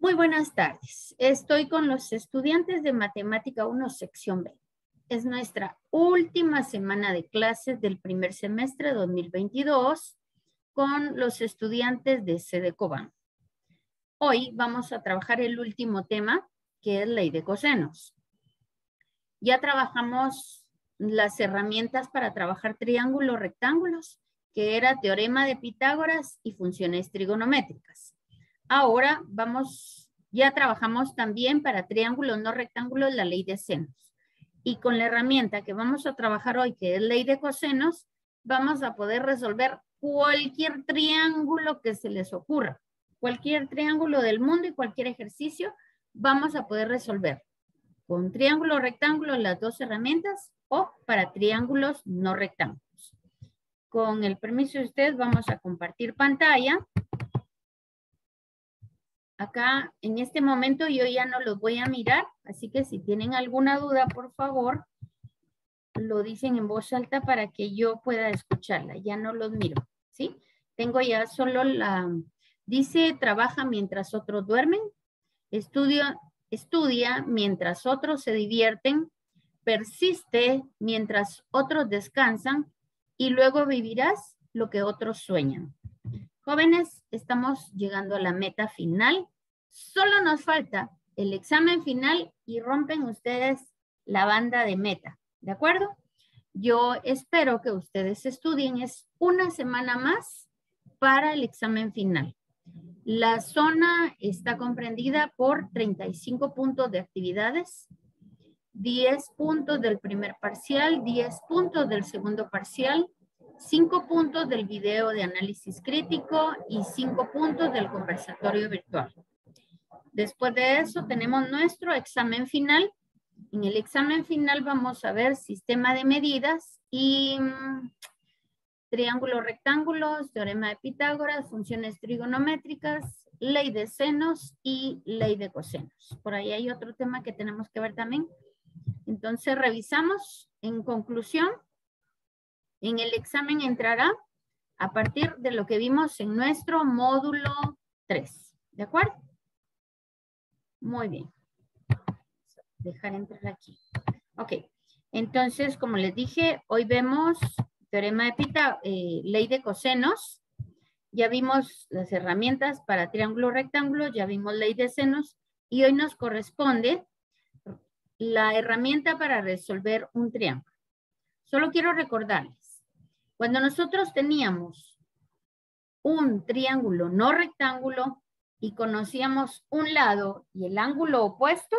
Muy buenas tardes. Estoy con los estudiantes de Matemática 1, sección B. Es nuestra última semana de clases del primer semestre 2022 con los estudiantes de Sedecoban. Hoy vamos a trabajar el último tema, que es ley de cosenos. Ya trabajamos las herramientas para trabajar triángulos, rectángulos, que era teorema de Pitágoras y funciones trigonométricas. Ahora ya trabajamos también para triángulos no rectángulos la ley de senos. Y con la herramienta que vamos a trabajar hoy, que es ley de cosenos, vamos a poder resolver cualquier triángulo que se les ocurra. Cualquier triángulo del mundo y cualquier ejercicio vamos a poder resolver. Con triángulo, rectángulo, las dos herramientas, o para triángulos no rectángulos. Con el permiso de ustedes vamos a compartir pantalla. Acá, en este momento, yo ya no los voy a mirar, así que si tienen alguna duda, por favor, lo dicen en voz alta para que yo pueda escucharla. Ya no los miro, ¿sí? Tengo ya solo dice, trabaja mientras otros duermen, estudia mientras otros se divierten, persiste mientras otros descansan y luego vivirás lo que otros sueñan. Jóvenes, estamos llegando a la meta final. Solo nos falta el examen final y rompen ustedes la banda de meta, ¿de acuerdo? Yo espero que ustedes estudien. Es una semana más para el examen final. La zona está comprendida por 35 puntos de actividades, 10 puntos del primer parcial, 10 puntos del segundo parcial, 5 puntos del video de análisis crítico y 5 puntos del conversatorio virtual. Después de eso tenemos nuestro examen final. En el examen final vamos a ver sistema de medidas y triángulos, rectángulos, teorema de Pitágoras, funciones trigonométricas, ley de senos y ley de cosenos. Por ahí hay otro tema que tenemos que ver también. Entonces revisamos. En conclusión, en el examen entrará a partir de lo que vimos en nuestro módulo 3. ¿De acuerdo? Muy bien. Dejar entrar aquí. Ok. Entonces, como les dije, hoy vemos teorema de Pitágoras, ley de cosenos. Ya vimos las herramientas para triángulo, rectángulo. Ya vimos ley de senos. Y hoy nos corresponde la herramienta para resolver un triángulo. Solo quiero recordarles, cuando nosotros teníamos un triángulo no rectángulo y conocíamos un lado y el ángulo opuesto,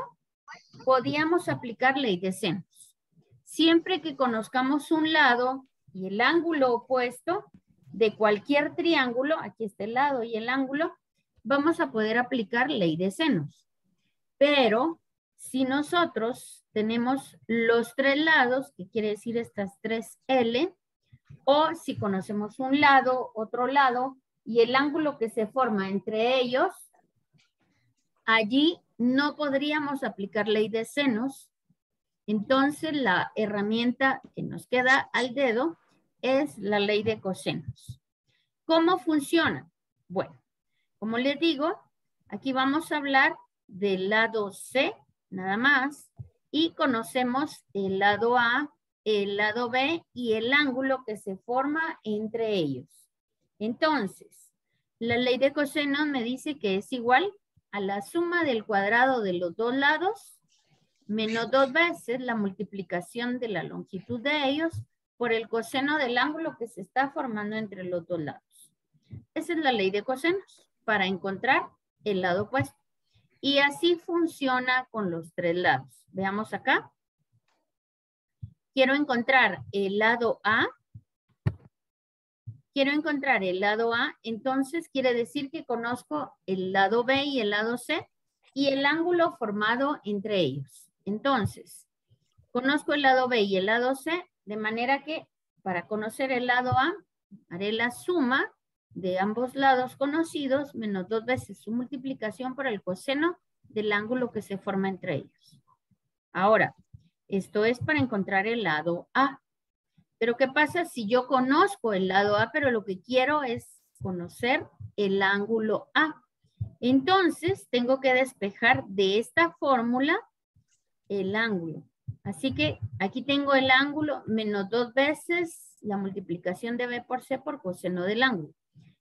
podíamos aplicar ley de senos. Siempre que conozcamos un lado y el ángulo opuesto de cualquier triángulo, aquí está el lado y el ángulo, vamos a poder aplicar ley de senos. Pero si nosotros tenemos los tres lados, que quiere decir estas tres L, o si conocemos un lado, otro lado, y el ángulo que se forma entre ellos, allí no podríamos aplicar ley de senos. Entonces la herramienta que nos queda al dedo es la ley de cosenos. ¿Cómo funciona? Bueno, como les digo, aquí vamos a hablar del lado C, nada más, y conocemos el lado A, el lado B y el ángulo que se forma entre ellos. Entonces, la ley de cosenos me dice que es igual a la suma del cuadrado de los dos lados menos 2 veces la multiplicación de la longitud de ellos por el coseno del ángulo que se está formando entre los dos lados. Esa es la ley de cosenos para encontrar el lado opuesto. Y así funciona con los tres lados. Veamos acá. Quiero encontrar el lado A. Entonces quiere decir que conozco el lado B y el lado C y el ángulo formado entre ellos. Entonces, conozco el lado B y el lado C, de manera que para conocer el lado A, haré la suma de ambos lados conocidos menos 2 veces su multiplicación por el coseno del ángulo que se forma entre ellos. Ahora, esto es para encontrar el lado A. Pero ¿qué pasa si yo conozco el lado A, pero lo que quiero es conocer el ángulo A? Entonces, tengo que despejar de esta fórmula el ángulo. Así que aquí tengo el ángulo menos 2 veces la multiplicación de B por C por coseno del ángulo.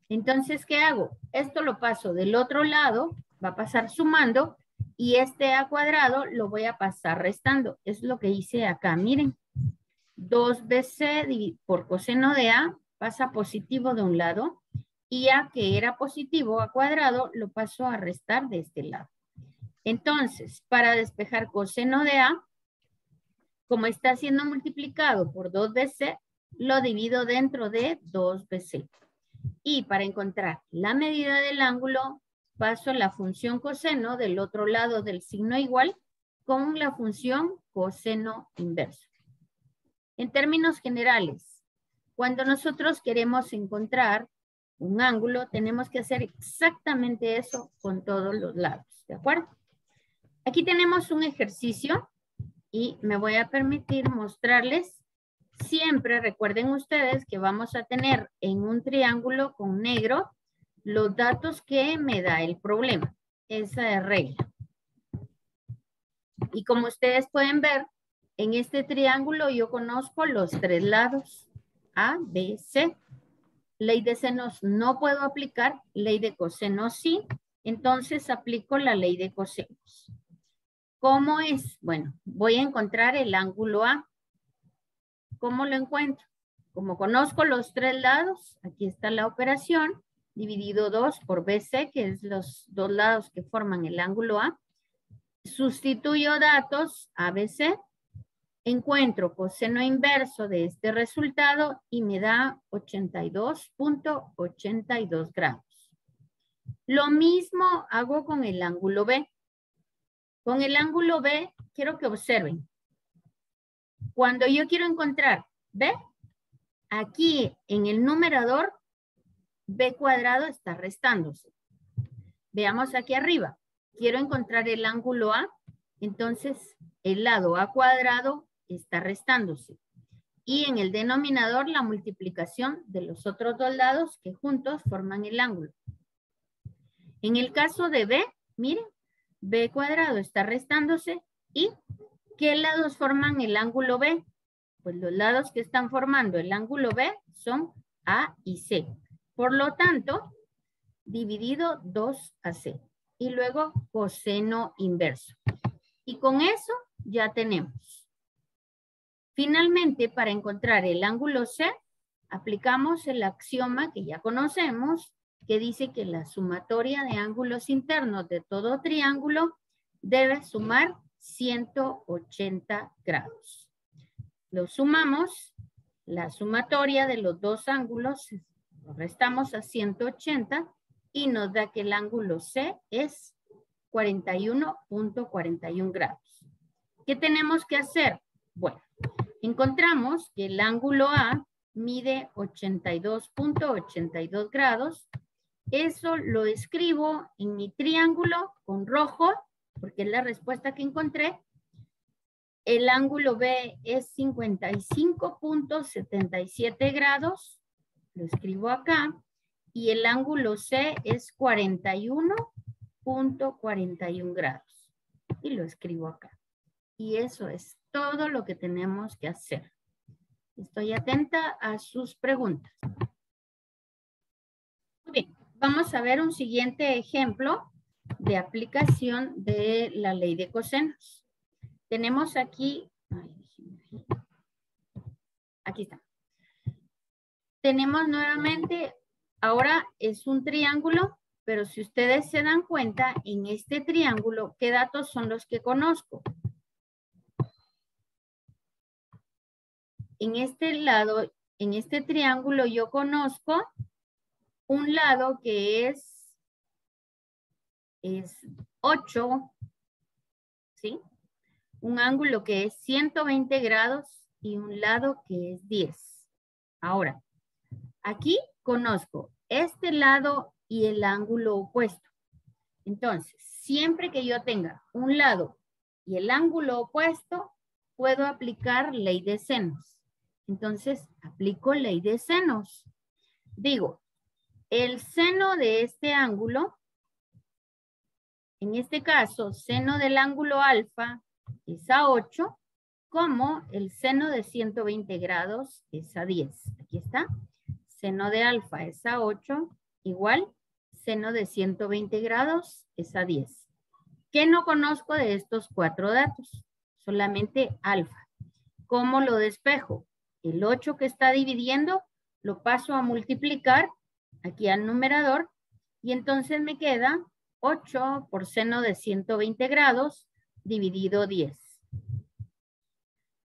Entonces, ¿qué hago? Esto lo paso del otro lado, va a pasar sumando, y este A cuadrado lo voy a pasar restando. Es lo que hice acá, miren. 2BC por coseno de A pasa positivo de un lado, y A que era positivo, A cuadrado, lo paso a restar de este lado. Entonces, para despejar coseno de A, como está siendo multiplicado por 2BC, lo divido dentro de 2BC. Y para encontrar la medida del ángulo, paso la función coseno del otro lado del signo igual con la función coseno inverso. En términos generales, cuando nosotros queremos encontrar un ángulo, tenemos que hacer exactamente eso con todos los lados, ¿de acuerdo? Aquí tenemos un ejercicio y me voy a permitir mostrarles. Siempre recuerden ustedes que vamos a tener en un triángulo con negro los datos que me da el problema. Esa es regla. Y como ustedes pueden ver, en este triángulo yo conozco los 3 lados, A, B, C. Ley de senos no puedo aplicar, ley de cosenos sí. Entonces aplico la ley de cosenos. ¿Cómo es? Bueno, voy a encontrar el ángulo A. ¿Cómo lo encuentro? Como conozco los 3 lados, aquí está la operación, dividido 2 por BC, que es los 2 lados que forman el ángulo A. Sustituyo datos ABC, encuentro coseno inverso de este resultado y me da 82.82 grados. Lo mismo hago con el ángulo B. Con el ángulo B, quiero que observen. Cuando yo quiero encontrar B, aquí en el numerador, B cuadrado está restándose. Veamos aquí arriba. Quiero encontrar el ángulo A, entonces el lado A cuadrado está restándose. Y en el denominador la multiplicación de los otros 2 lados que juntos forman el ángulo. En el caso de B, miren, B cuadrado está restándose y ¿qué lados forman el ángulo B? Pues los lados que están formando el ángulo B son A y C. Por lo tanto, dividido 2AC. Y luego coseno inverso. Y con eso ya tenemos. Finalmente, para encontrar el ángulo C, aplicamos el axioma que ya conocemos, que dice que la sumatoria de ángulos internos de todo triángulo debe sumar 180 grados. Lo sumamos, la sumatoria de los dos ángulos, lo restamos a 180 y nos da que el ángulo C es 41.41 grados. ¿Qué tenemos que hacer? Bueno, encontramos que el ángulo A mide 82.82 grados. Eso lo escribo en mi triángulo con rojo, porque es la respuesta que encontré. El ángulo B es 55.77 grados. Lo escribo acá. Y el ángulo C es 41.41 grados. Y lo escribo acá. Y eso es todo lo que tenemos que hacer. Estoy atenta a sus preguntas. Muy bien, vamos a ver un siguiente ejemplo de aplicación de la ley de cosenos. Tenemos aquí, aquí está. Tenemos nuevamente, ahora es un triángulo, pero si ustedes se dan cuenta, en este triángulo, ¿qué datos son los que conozco? En este lado, en este triángulo yo conozco un lado que es 8, ¿sí? Un ángulo que es 120 grados y un lado que es 10. Ahora, aquí conozco este lado y el ángulo opuesto. Entonces, siempre que yo tenga un lado y el ángulo opuesto, puedo aplicar ley de senos. Entonces, aplico ley de senos. Digo, el seno de este ángulo En este caso, seno del ángulo alfa es a 8, como el seno de 120 grados es a 10. Aquí está. Seno de alfa es a 8, igual seno de 120 grados es a 10. ¿Qué no conozco de estos 4 datos? Solamente alfa. ¿Cómo lo despejo? El 8 que está dividiendo lo paso a multiplicar aquí al numerador y entonces me queda 8 por seno de 120 grados dividido 10.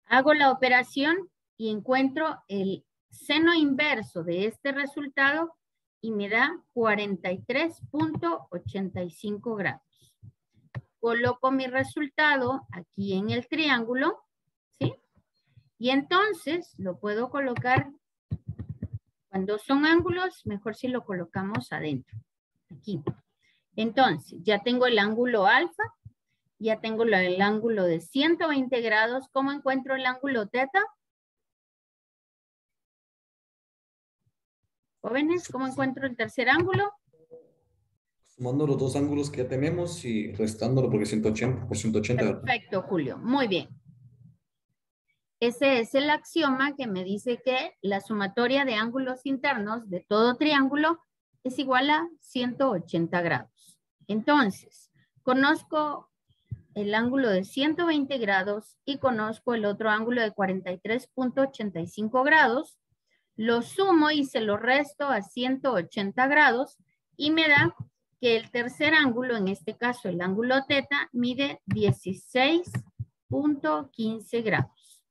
Hago la operación y encuentro el seno inverso de este resultado y me da 43.85 grados. Coloco mi resultado aquí en el triángulo, ¿sí? Y entonces lo puedo colocar, cuando son ángulos, mejor si lo colocamos adentro, aquí. Entonces, ya tengo el ángulo alfa, ya tengo el ángulo de 120 grados. ¿Cómo encuentro el ángulo teta? Jóvenes, ¿cómo encuentro el tercer ángulo? Sumando los dos ángulos que ya tenemos y restándolo porque 180 por 180. Perfecto, Julio. Muy bien. Ese es el axioma que me dice que la sumatoria de ángulos internos de todo triángulo es igual a 180 grados. Entonces, conozco el ángulo de 120 grados y conozco el otro ángulo de 43.85 grados. Lo sumo y se lo resto a 180 grados y me da que el tercer ángulo, en este caso el ángulo teta, mide 16.15 grados.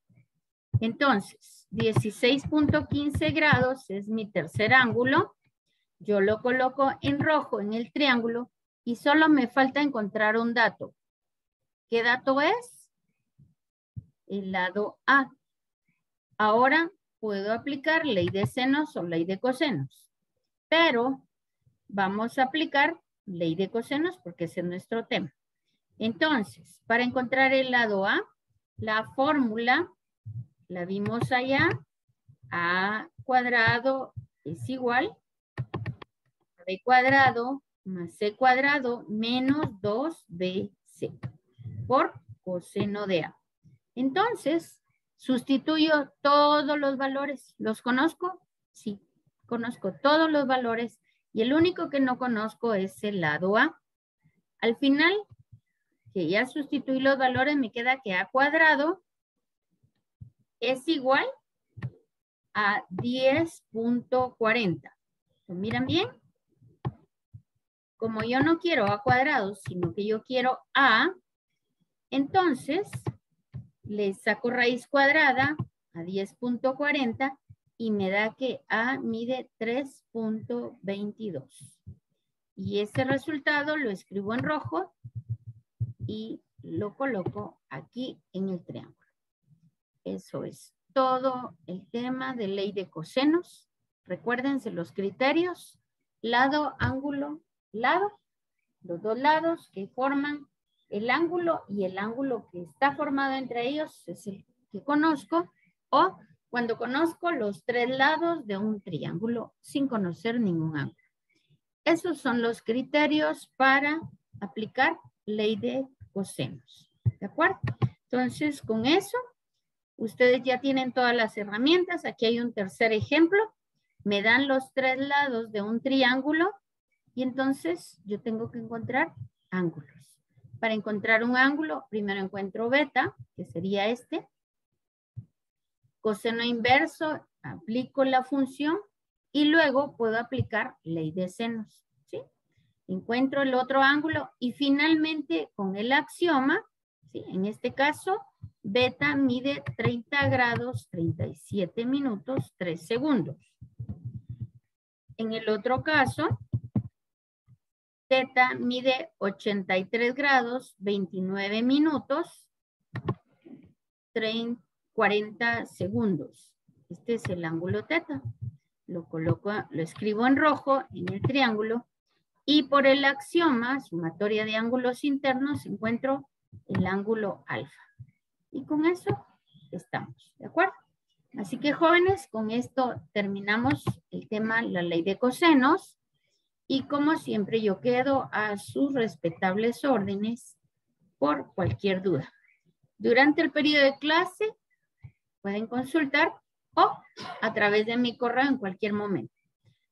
Entonces, 16.15 grados es mi tercer ángulo. Yo lo coloco en rojo en el triángulo y solo me falta encontrar un dato. ¿Qué dato es? El lado A. Ahora puedo aplicar ley de senos o ley de cosenos, pero vamos a aplicar ley de cosenos porque ese es nuestro tema. Entonces, para encontrar el lado A, la fórmula la vimos allá. A cuadrado es igual a B cuadrado más C cuadrado menos 2BC por coseno de A. Entonces, sustituyo todos los valores. ¿Los conozco? Sí, conozco todos los valores y el único que no conozco es el lado A. Al final, que ya sustituí los valores, me queda que A cuadrado es igual a 10.40. ¿Lo miran bien? Como yo no quiero A cuadrado, sino que yo quiero A, entonces le saco raíz cuadrada a 10.40 y me da que A mide 3.22. Y ese resultado lo escribo en rojo y lo coloco aquí en el triángulo. Eso es todo el tema de ley de cosenos. Recuérdense los criterios, lado, ángulo, lado, los dos lados que forman el ángulo y el ángulo que está formado entre ellos es el que conozco, o cuando conozco los tres lados de un triángulo sin conocer ningún ángulo. Esos son los criterios para aplicar ley de cosenos. ¿De acuerdo? Entonces, con eso, ustedes ya tienen todas las herramientas. Aquí hay un tercer ejemplo. Me dan los tres lados de un triángulo y entonces yo tengo que encontrar ángulos. Para encontrar un ángulo, primero encuentro beta, que sería este. Coseno inverso, aplico la función y luego puedo aplicar ley de senos, ¿sí? Encuentro el otro ángulo y finalmente con el axioma, ¿sí? En este caso, beta mide 30 grados, 37 minutos, 3 segundos. En el otro caso, teta mide 83 grados, 29 minutos, 40 segundos. Este es el ángulo teta. Lo coloco, lo escribo en rojo en el triángulo y por el axioma, sumatoria de ángulos internos, encuentro el ángulo alfa. Y con eso estamos, ¿de acuerdo? Así que jóvenes, con esto terminamos el tema, la ley de cosenos. Y como siempre, yo quedo a sus respetables órdenes por cualquier duda. Durante el periodo de clase pueden consultar o a través de mi correo en cualquier momento.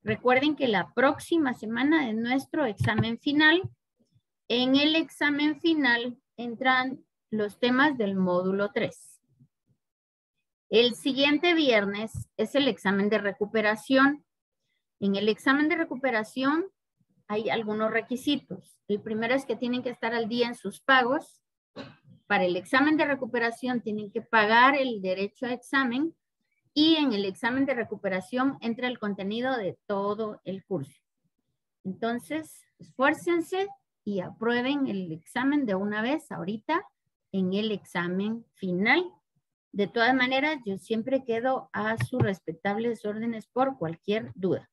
Recuerden que la próxima semana es nuestro examen final. En el examen final entran los temas del módulo 3. El siguiente viernes es el examen de recuperación. En el examen de recuperación hay algunos requisitos. El primero es que tienen que estar al día en sus pagos. Para el examen de recuperación tienen que pagar el derecho a examen y en el examen de recuperación entra el contenido de todo el curso. Entonces, esfuércense y aprueben el examen de una vez ahorita en el examen final. De todas maneras, yo siempre quedo a sus respetables órdenes por cualquier duda.